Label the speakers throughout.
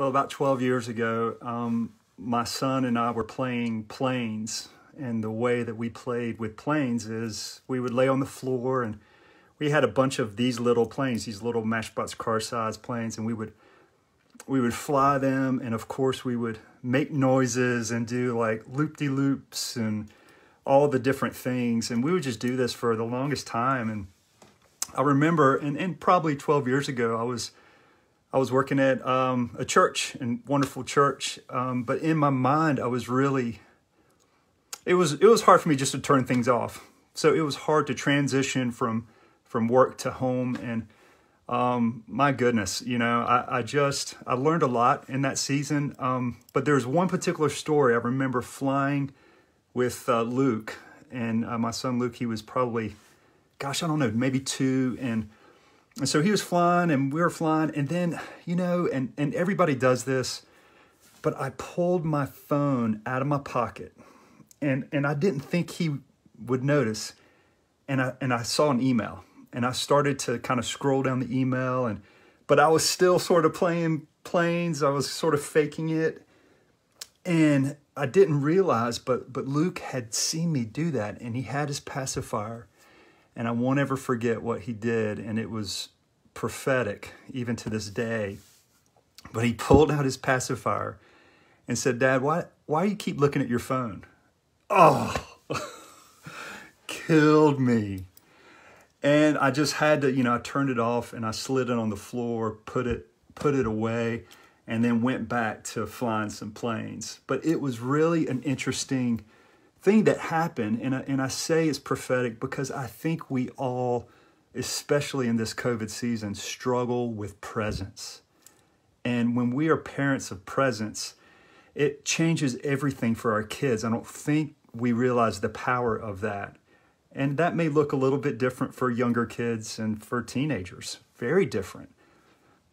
Speaker 1: Well, about 12 years ago, my son and I were playing planes. And the way that we played with planes is we would lay on the floor and we had a bunch of these little planes, these little Matchbox car size planes, and we would fly them. And of course we would make noises and do like loop-de-loops and all the different things. And we would just do this for the longest time. And I remember, and probably 12 years ago, I was working at a church, and wonderful church. But in my mind, it was hard for me just to turn things off. So it was hard to transition from work to home. And my goodness, I learned a lot in that season. But there's one particular story. I remember flying with Luke, and my son Luke, he was probably, I don't know, maybe 2. And so he was flying and we were flying, and then, and everybody does this, but I pulled my phone out of my pocket and I didn't think he would notice. And I saw an email, and I started to kind of scroll down the email, but I was still sort of playing planes. I was sort of faking it. And I didn't realize, but Luke had seen me do that, and he had his pacifier. And I won't ever forget what he did, and it was prophetic, even to this day. But he pulled out his pacifier and said, "Dad, why do you keep looking at your phone?" Oh, killed me. And I just had to, I turned it off and I slid it on the floor, put it away, and then went back to flying some planes. But it was really an interesting thing that happened, and I say it's prophetic because I think we all, especially in this COVID season, struggle with presence. And when we are parents of presence, it changes everything for our kids. I don't think we realize the power of that. And that may look a little bit different for younger kids and for teenagers, very different.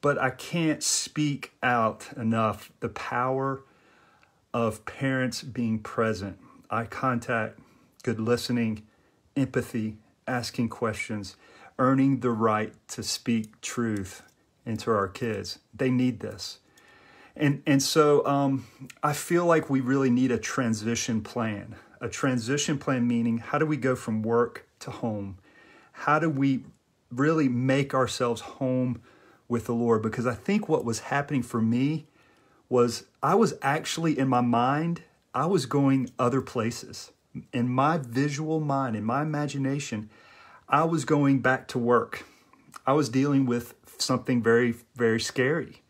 Speaker 1: But I can't speak out enough the power of parents being present. Eye contact, good listening, empathy, asking questions, earning the right to speak truth into our kids. They need this. And so I feel like we really need a transition plan. A transition plan meaning, how do we go from work to home? How do we really make ourselves home with the Lord? Because I think what was happening for me was I was actually, in my mind, I was going other places. In my visual mind, in my imagination, I was going back to work. I was dealing with something very, very scary.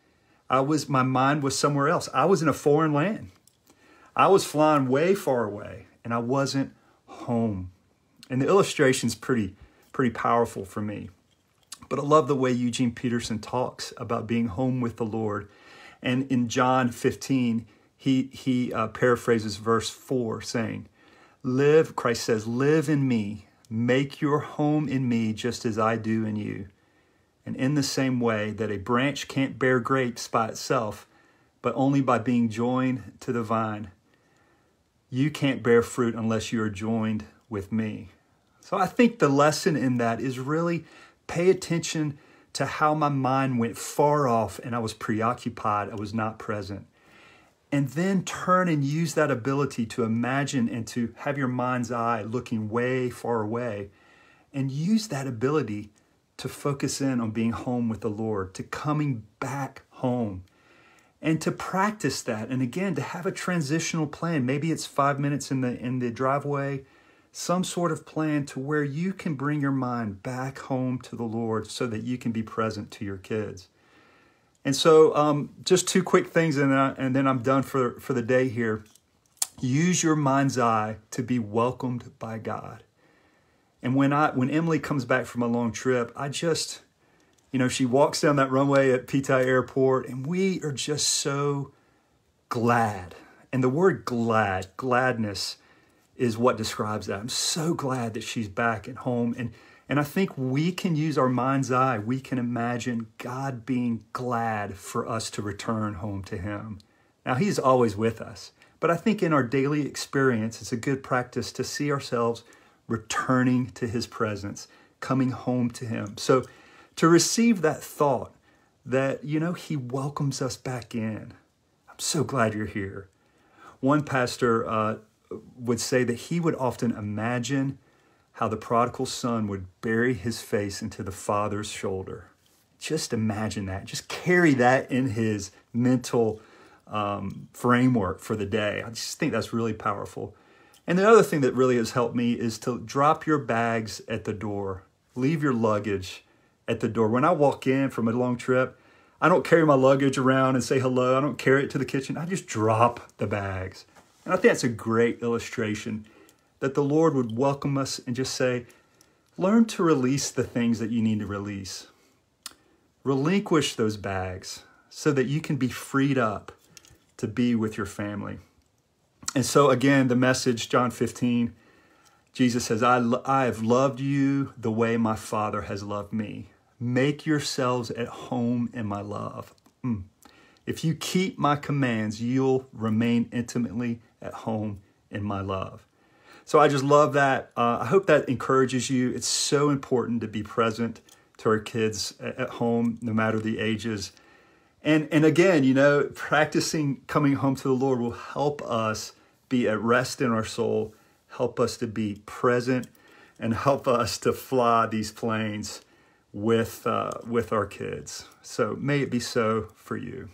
Speaker 1: My mind was somewhere else. I was in a foreign land. I was flying way far away, and I wasn't home. And the illustration's pretty powerful for me. But I love the way Eugene Peterson talks about being home with the Lord. And in John 15, he paraphrases verse 4 saying, Christ says, "Live in me, make your home in me just as I do in you." And in the same way that a branch can't bear grapes by itself, but only by being joined to the vine, you can't bear fruit unless you are joined with me. So I think the lesson in that is really pay attention to how my mind went far off and I was preoccupied, I was not present. And then turn and use that ability to imagine and to have your mind's eye looking way far away, and use that ability to focus in on being home with the Lord, to coming back home, and to practice that. And again, to have a transitional plan. Maybe it's 5 minutes in the driveway, some sort of plan to where you can bring your mind back home to the Lord so that you can be present to your kids. And so just 2 quick things, and then I'm done for the day here. Use your mind's eye to be welcomed by God. And when Emily comes back from a long trip, I just, she walks down that runway at Pittai Airport, and we are just so glad. And the word gladness is what describes that. I'm so glad that she's back at home. And I think we can use our mind's eye. We can imagine God being glad for us to return home to Him. Now, He's always with us. But I think in our daily experience, it's a good practice to see ourselves returning to His presence, coming home to Him. So to receive that thought that, he welcomes us back in. I'm so glad you're here. One pastor would say that he would often imagine how the prodigal son would bury his face into the father's shoulder. Just imagine that. Just carry that in his mental framework for the day. I just think that's really powerful. And the other thing that really has helped me is to drop your bags at the door. Leave your luggage at the door. When I walk in from a long trip, I don't carry my luggage around and say hello. I don't carry it to the kitchen. I just drop the bags. And I think that's a great illustration that the Lord would welcome us and just say, learn to release the things that you need to release. Relinquish those bags so that you can be freed up to be with your family. And so again, the message, John 15, Jesus says, I have loved you the way my Father has loved me. Make yourselves at home in my love. If you keep my commands, you'll remain intimately at home in my love. So I just love that. I hope that encourages you. It's so important to be present to our kids at home, no matter the ages. And again, practicing coming home to the Lord will help us be at rest in our soul, help us to be present, and help us to fly these planes with our kids. So may it be so for you.